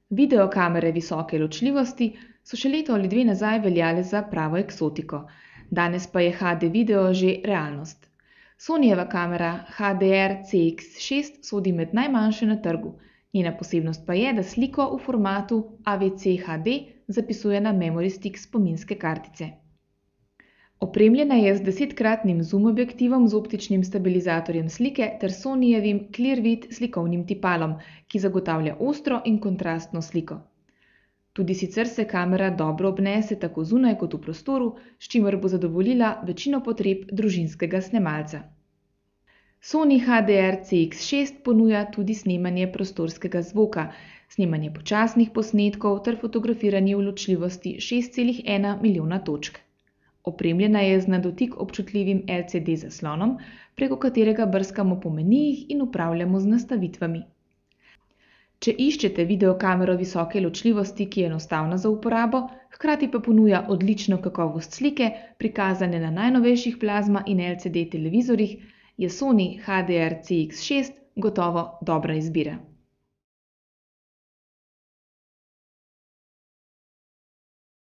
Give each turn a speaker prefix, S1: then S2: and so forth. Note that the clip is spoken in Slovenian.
S1: Videokamere visoke ločljivosti so še leto ali dve nazaj veljale za pravo eksotiko, danes pa je HD video že realnost. Sonyjeva kamera HDR-CX6 sodi med najmanjše na trgu, njena posebnost pa je, da sliko v formatu AVC HD zapisuje na memory stick spominske kartice. Opremljena je z 10-kratnim zoom objektivom z optičnim stabilizatorjem slike ter Sonyjevim Clearview slikovnim tipalom, ki zagotavlja ostro in kontrastno sliko. Tudi sicer se kamera dobro obnese tako zunaj kot v prostoru, s čimer bo zadovoljila večino potreb družinskega snemalca. Sony HDR-CX6 ponuja tudi snemanje prostorskega zvoka, snemanje počasnih posnetkov ter fotografiranje v ločljivosti 6,1 milijona točk. Opremljena je z na dotik občutljivim LCD zaslonom, preko katerega brskamo po menijih in upravljamo z nastavitvami. Če iščete videokamero visoke ločljivosti, ki je enostavna za uporabo, hkrati pa ponuja odlično kakovost slike, prikazane na najnovejših plazma in LCD televizorjih, je Sony HDR-CX6 gotovo dobra izbira.